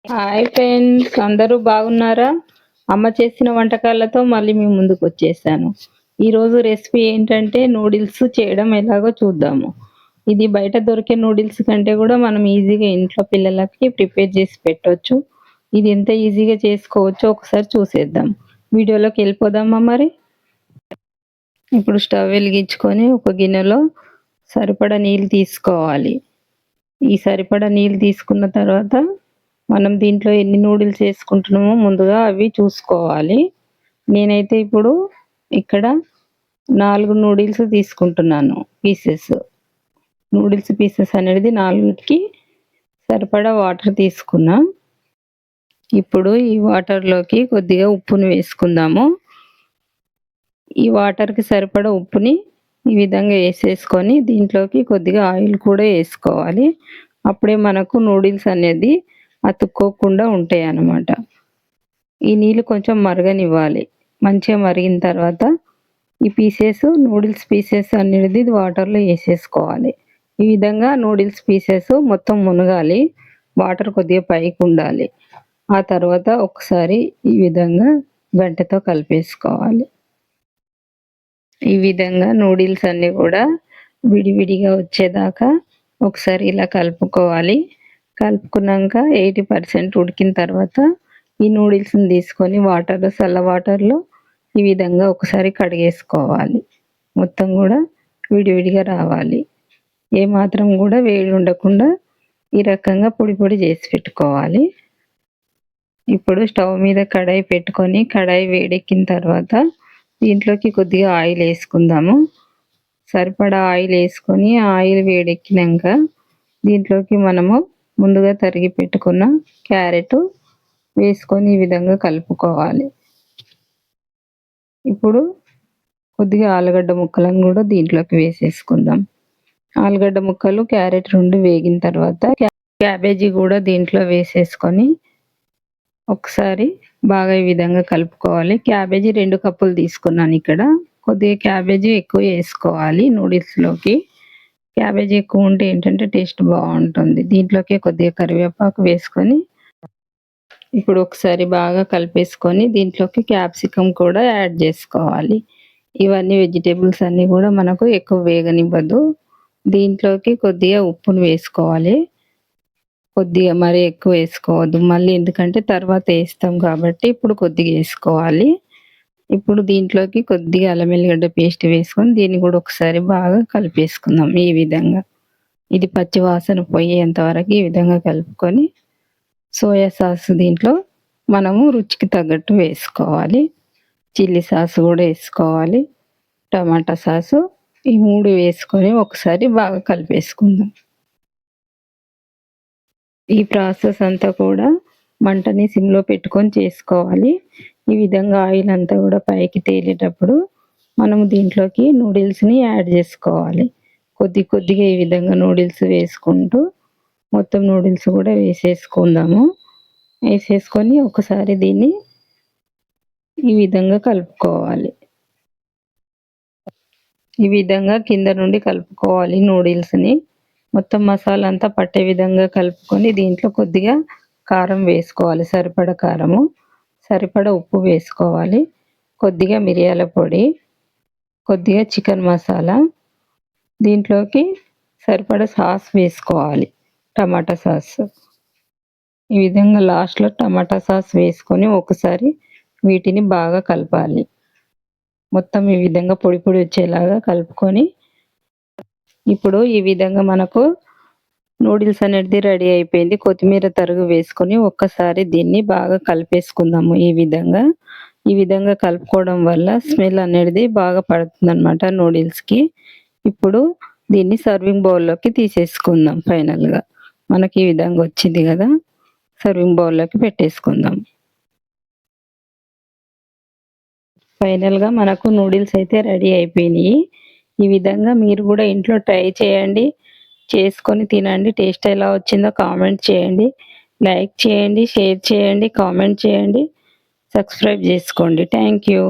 Hi friends, అందరూ బాగున్నారా? అమ్మ చేసిన వంటకాలతో మళ్ళీ మీ ముందుకు వచ్చేసాను. ఈరోజు రెసిపీ ఏంటంటే నూడిల్స్ చేయడం ఎలాగో చూద్దాము. ఇది బయట దొరికే నూడిల్స్ కంటే కూడా మనం ఈజీగా ఇంట్లో పిల్లలకి ప్రిపేర్ చేసి పెట్టొచ్చు. ఇది ఎంత ఈజీగా చేసుకోవచ్చో ఒకసారి చూసేద్దాం. వీడియోలోకి వెళ్ళిపోదామా మరి? ఇప్పుడు స్టవ్ వెలిగించుకొని ఒక గిన్నెలో సరిపడా నీళ్ళు తీసుకోవాలి. ఈ సరిపడా నీళ్ళు తీసుకున్న తర్వాత మనం దీంట్లో ఎన్ని నూడిల్స్ వేసుకుంటున్నామో ముందుగా అవి చూసుకోవాలి. నేనైతే ఇప్పుడు ఇక్కడ 4 నూడిల్స్ తీసుకుంటున్నాను పీసెస్. నూడిల్స్ పీసెస్ అనేది 4కి సరిపడా వాటర్ తీసుకున్నా. ఇప్పుడు ఈ వాటర్లోకి కొద్దిగా ఉప్పును వేసుకుందాము. ఈ వాటర్కి సరిపడా ఉప్పుని ఈ విధంగా వేసేసుకొని దీంట్లోకి కొద్దిగా ఆయిల్ కూడా వేసుకోవాలి. అప్పుడే మనకు నూడిల్స్ అనేది అతుక్కోకుండా ఉంటాయి అన్నమాట. ఈ నీళ్ళు కొంచెం మరగనివ్వాలి. మంచిగా మరిగిన తర్వాత ఈ నూడిల్స్ పీసెస్ అనేది వాటర్లో వేసేసుకోవాలి. ఈ విధంగా నూడిల్స్ పీసెస్ మొత్తం మునగాలి. వాటర్ కొద్దిగా పైకి ఉండాలి. ఆ తర్వాత ఒకసారి ఈ విధంగా గంటెతో కలిపేసుకోవాలి. ఈ విధంగా నూడిల్స్ అన్నీ కూడా విడివిడిగా వచ్చేదాకా ఒకసారి ఇలా కలుపుకోవాలి. కలుపుకున్నాక 80% ఉడికిన తర్వాత ఈ నూడిల్స్ని తీసుకొని చల్ల వాటర్లో ఈ విధంగా ఒకసారి కడిగేసుకోవాలి. మొత్తం కూడా విడివిడిగా రావాలి. ఏమాత్రం కూడా వేడి ఉండకుండా ఈ రకంగా పొడి పొడి చేసి పెట్టుకోవాలి. ఇప్పుడు స్టవ్ మీద కడాయి పెట్టుకొని కడాయి వేడెక్కిన తర్వాత దీంట్లోకి కొద్దిగా ఆయిల్ వేసుకుందాము. సరిపడా ఆయిల్ వేసుకొని ఆయిల్ వేడెక్కినాక దీంట్లోకి మనము ముందుగా తరిగి పెట్టుకున్న క్యారెట్ వేసుకొని ఈ విధంగా కలుపుకోవాలి. ఇప్పుడు కొద్దిగా ఆలుగడ్డ ముక్కలను కూడా దీంట్లోకి వేసేసుకుందాం. ఆలుగడ్డ ముక్కలు క్యారెట్ 2 వేగిన తర్వాత క్యాబేజీ కూడా దీంట్లో వేసేసుకొని ఒకసారి బాగా ఈ విధంగా కలుపుకోవాలి. క్యాబేజీ 2 కప్పులు తీసుకున్నాను ఇక్కడ. కొద్దిగా క్యాబేజీ ఎక్కువ వేసుకోవాలి నూడిల్స్లోకి. క్యాబేజీ ఎక్కువ ఉంటే ఏంటంటే టేస్ట్ బాగుంటుంది. దీంట్లోకి కొద్దిగా కరివేపాకు వేసుకొని ఇప్పుడు ఒకసారి బాగా కలిపేసుకొని దీంట్లోకి క్యాప్సికమ్ కూడా యాడ్ చేసుకోవాలి. ఇవన్నీ వెజిటేబుల్స్ అన్నీ కూడా మనకు ఎక్కువ వేగనివ్వద్దు. దీంట్లోకి కొద్దిగా ఉప్పును వేసుకోవాలి. కొద్దిగా మరీ ఎక్కువ వేసుకోవద్దు, మళ్ళీ ఎందుకంటే తర్వాత వేస్తాం కాబట్టి ఇప్పుడు కొద్దిగా వేసుకోవాలి. ఇప్పుడు దీంట్లోకి కొద్దిగా అల్లం ఎల్లిగడ్డ పేస్ట్ వేసుకొని దీన్ని కూడా ఒకసారి బాగా కలిపేసుకుందాం. ఈ విధంగా ఇది పచ్చి వాసన పోయేంత వరకు ఈ విధంగా కలుపుకొని సోయా సాస్ దీంట్లో మనము రుచికి తగ్గట్టు వేసుకోవాలి. చిల్లీ సాస్ కూడా వేసుకోవాలి. టమాటా సాసు ఈ 3 వేసుకొని ఒకసారి బాగా కలిపేసుకుందాం. ఈ ప్రాసెస్ అంతా కూడా మంటని సిమ్లో పెట్టుకొని చేసుకోవాలి. ఈ విధంగా ఆయిల్ అంతా కూడా పైకి తేలేటప్పుడు మనము దీంట్లోకి నూడిల్స్ని యాడ్ చేసుకోవాలి. కొద్దిగా ఈ విధంగా నూడిల్స్ వేసుకుంటూ మొత్తం నూడిల్స్ కూడా వేసేసుకుందాము. వేసేసుకొని ఒకసారి దీన్ని ఈ విధంగా కలుపుకోవాలి. ఈ విధంగా కింద నుండి కలుపుకోవాలి నూడిల్స్ని. మొత్తం మసాలా అంతా పట్టే విధంగా కలుపుకొని దీంట్లో కొద్దిగా కారం వేసుకోవాలి. సరిపడా కారము, సరిపడా ఉప్పు వేసుకోవాలి. కొద్దిగా మిరియాల పొడి, కొద్దిగా చికెన్ మసాలా, దీంట్లోకి సరిపడా సాస్ వేసుకోవాలి, టమాటా సాస్. ఈ విధంగా లాస్ట్లో టమాటా సాస్ వేసుకొని ఒకసారి వీటిని బాగా కలపాలి. మొత్తం ఈ విధంగా పొడి పొడి వచ్చేలాగా కలుపుకొని ఇప్పుడు ఈ విధంగా మనకు నూడిల్స్ అనేది రెడీ అయిపోయింది. కొత్తిమీర తరుగు వేసుకొని ఒక్కసారి దీన్ని బాగా కలిపేసుకుందాము. ఈ విధంగా కలుపుకోవడం వల్ల స్మెల్ అనేది బాగా పడుతుంది అనమాట నూడిల్స్కి. ఇప్పుడు దీన్ని సర్వింగ్ బౌల్లోకి తీసేసుకుందాం. ఫైనల్గా మనకి ఈ విధంగా వచ్చింది కదా, సర్వింగ్ బౌల్లోకి పెట్టేసుకుందాం. ఫైనల్గా మనకు నూడిల్స్ అయితే రెడీ అయిపోయినాయి. ఈ విధంగా మీరు కూడా ఇంట్లో ట్రై చేయండి, చేసుకొని తినండి. టేస్ట్ ఎలా వచ్చిందో కామెంట్ చేయండి, లైక్ చేయండి, షేర్ చేయండి, కామెంట్ చేయండి, సబ్స్క్రైబ్ చేసుకోండి. Thank you.